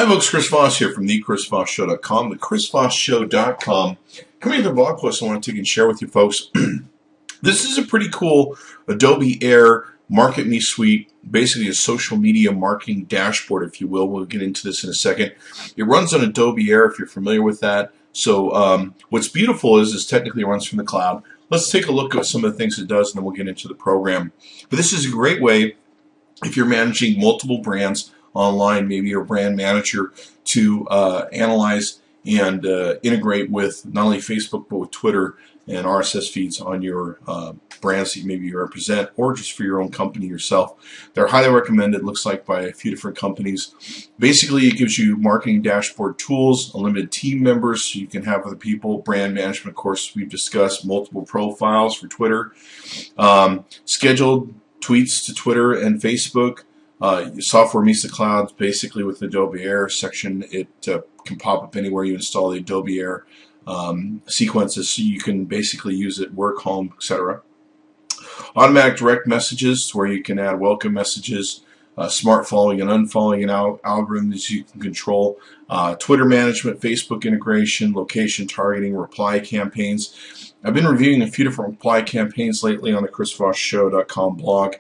folks, Chris Voss here from thechrisvossshow.com, thechrisvossshow.com. Coming to the blog post I want to take and share with you folks. This is a pretty cool Adobe Air MarketMeSuite, basically a social media marketing dashboard, if you will. We'll get into this in a second. It runs on Adobe Air, if you're familiar with that. So what's beautiful is technically it runs from the cloud. Let's take a look at some of the things it does, and then we'll get into the program. But this is a great way if you're managing multiple brands online, maybe you're a brand manager, to analyze and integrate with not only Facebook but with Twitter and RSS feeds on your brands that maybe you represent, or just for your own company yourself. They're highly recommended, looks like, by a few different companies. Basically, it gives you marketing dashboard tools, unlimited team members so you can have other people, brand management, of course, we've discussed, multiple profiles for Twitter, scheduled tweets to Twitter and Facebook. Software meets the clouds, basically with the Adobe Air section. It can pop up anywhere you install the Adobe Air sequences, so you can basically use it work, home, etc. Automatic direct messages, where you can add welcome messages, smart following and unfollowing, and algorithms you can control, Twitter management, Facebook integration, location targeting, reply campaigns. I've been reviewing a few different reply campaigns lately on the chrisvossshow.com blog.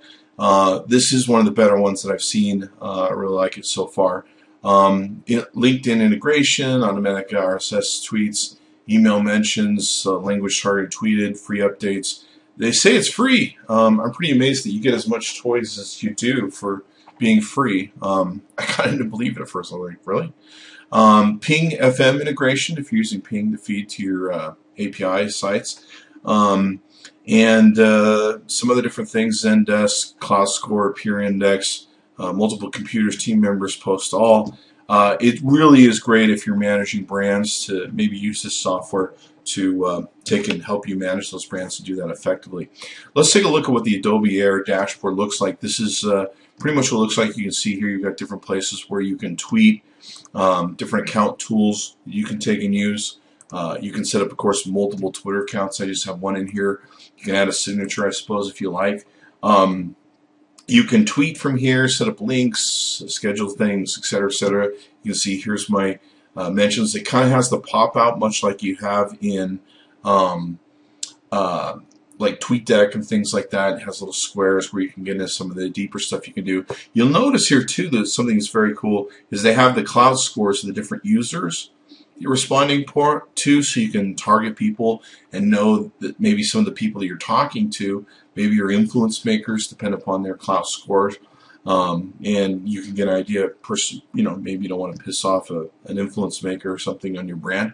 This is one of the better ones that I've seen. I really like it so far. LinkedIn integration, automatic RSS tweets, email mentions, language targeted tweeted, free updates. They say it's free. I'm pretty amazed that you get as much choice as you do for being free. I kind of didn't believe it at first. I was like, really? Ping FM integration, if you're using Ping to feed to your API sites. And some other different things, Zendesk, Cloud Score, Peer Index, multiple computers, team members, post all. It really is great if you're managing brands to maybe use this software to take and help you manage those brands to do that effectively. Let's take a look at what the Adobe Air dashboard looks like. This is pretty much what it looks like. You can see here you've got different places where you can tweet, different account tools you can take and use. You can set up, of course, multiple Twitter accounts. I just have one in here. You can add a signature, I suppose, if you like. You can tweet from here, set up links, schedule things, etc., etc. You can see here's my mentions. It kind of has the pop-out, much like you have in like TweetDeck and things like that. It has little squares where you can get into some of the deeper stuff you can do. You'll notice here, too, that something that's very cool is they have the cloud scores of the different users you're responding to, so you can target people and know that maybe some of the people that you're talking to, maybe your influence makers, depend upon their cloud scores, and you can get an idea. Maybe you don't want to piss off an influence maker or something on your brand.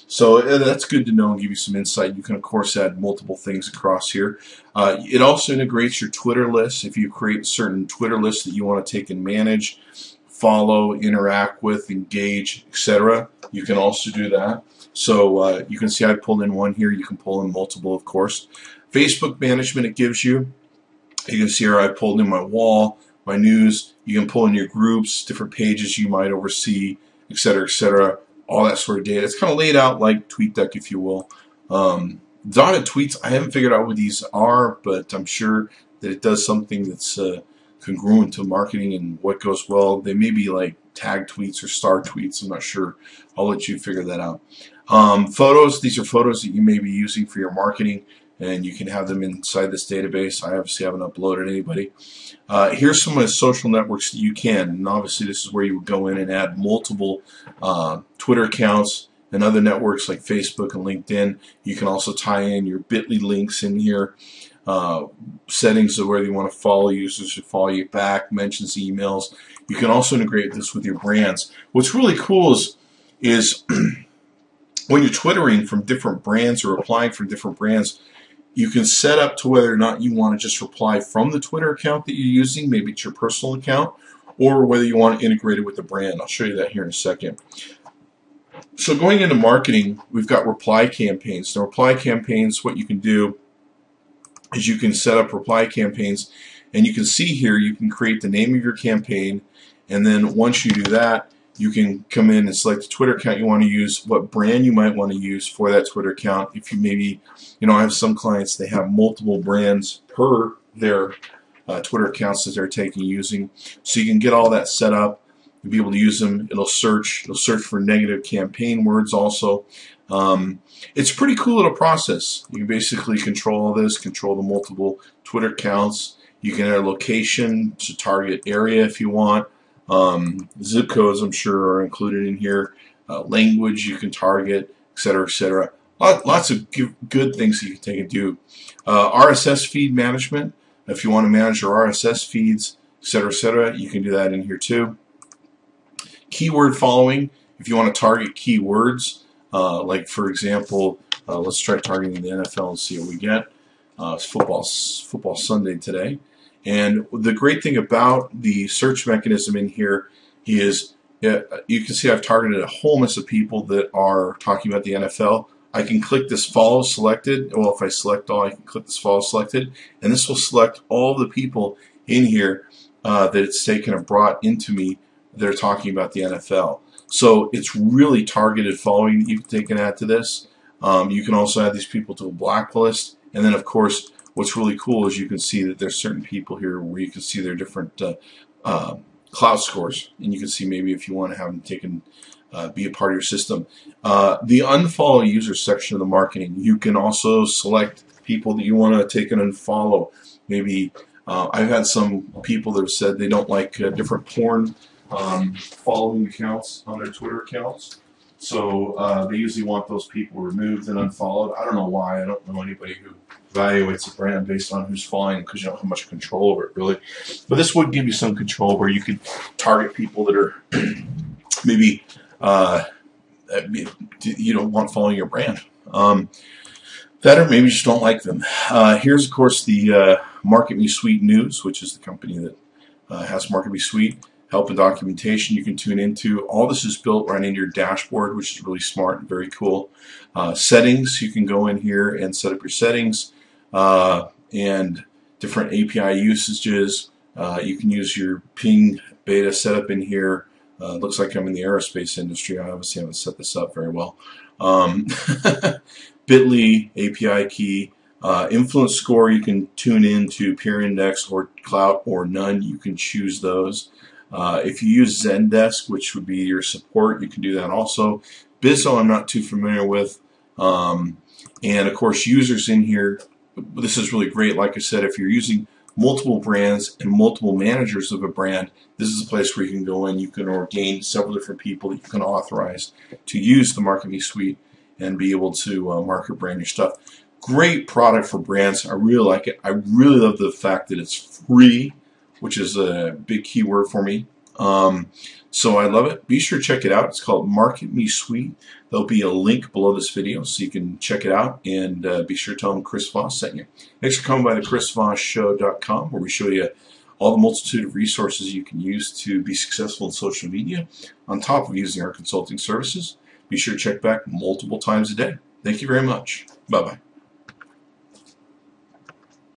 So that's good to know and give you some insight. You can, of course, add multiple things across here. It also integrates your Twitter list. If you create certain Twitter lists that you want to take and manage, follow, interact with, engage, etc., you can also do that. So you can see I pulled in one here. You can pull in multiple, of course. Facebook management it gives you. You can see here I pulled in my wall, my news. You can pull in your groups, different pages you might oversee, etc., etc., all that sort of data. It's kind of laid out like TweetDeck, if you will. Dotted tweets, I haven't figured out what these are, but I'm sure that it does something that's congruent to marketing and what goes well. They may be like tag tweets or star tweets. I'm not sure. I'll let you figure that out. Photos, these are photos that you may be using for your marketing, and you can have them inside this database. I obviously haven't uploaded anybody. Here's some of the social networks that you can, and obviously this is where you would go in and add multiple Twitter accounts and other networks like Facebook and LinkedIn. You can also tie in your bit.ly links in here, settings of where you want to follow users to follow you back, mentions, emails. You can also integrate this with your brands. What's really cool is when you're twittering from different brands or applying from different brands, you can set up to whether or not you want to just reply from the Twitter account that you're using, maybe it's your personal account, or whether you want to integrate it with the brand. I'll show you that here in a second. So going into marketing, we've got reply campaigns. Now, reply campaigns, what you can do is you can set up reply campaigns, and you can see here you can create the name of your campaign, and then once you do that, you can come in and select the Twitter account you want to use, what brand you might want to use for that Twitter account. If you maybe, I have some clients, they have multiple brands per their Twitter accounts that they're using. So you can get all that set up You'll be able to use them. It'll search for negative campaign words also. It's a pretty cool little process. You can basically control all this, control the multiple Twitter accounts. You can add a location to target area if you want. Zip codes, I'm sure, are included in here. Language you can target, etc., etc. Lots of good things that you can take and do. RSS feed management. If you want to manage your RSS feeds, etc., you can do that in here too. Keyword following. If you want to target keywords, like for example, let's try targeting the NFL and see what we get. It's football Sunday today. And the great thing about the search mechanism in here is you can see I've targeted a whole mess of people that are talking about the NFL. I can click this follow selected. Well, if I select all, I can click this follow selected, and this will select all the people in here that it's taken and brought into me that are talking about the NFL. So it's really targeted following that you can take and add to this. You can also add these people to a blacklist, and then of course what's really cool is you can see that there's certain people here where you can see their different cloud scores, and you can see maybe if you want to have them taken, be a part of your system. The unfollow user section of the marketing, you can also select people that you want to take and unfollow. Maybe I've had some people that have said they don't like different porn following accounts on their Twitter accounts. So they usually want those people removed and unfollowed. I don't know why. I don't know anybody who evaluates a brand based on who's following, because you don't have much control over it, really. But this would give you some control where you could target people that are maybe you don't want following your brand. That or maybe you just don't like them. Here's, of course, the MarketMeSuite News, which is the company that has MarketMeSuite. Help and documentation you can tune into. All this is built right into your dashboard, which is really smart and very cool. Settings, you can go in here and set up your settings and different API usages. You can use your ping beta setup in here. Looks like I'm in the aerospace industry. I obviously haven't set this up very well. Bitly API key. Influence score, you can tune into peer index or clout or none. You can choose those. If you use Zendesk, which would be your support, you can do that also. Bizzo I'm not too familiar with. And of course users in here, this is really great. Like I said, if you're using multiple brands and multiple managers of a brand, this is a place where you can go in, you can ordain several different people that you can authorize to use the MarketMeSuite and be able to market brand your stuff. Great product for brands. I really like it. I really love the fact that it's free, which is a big keyword for me. So I love it. Be sure to check it out. It's called MarketMeSuite. There'll be a link below this video so you can check it out, and be sure to tell them Chris Voss sent you. Thanks for coming by the ChrisVossShow.com, where we show you all the multitude of resources you can use to be successful in social media on top of using our consulting services. Be sure to check back multiple times a day. Thank you very much. Bye-bye.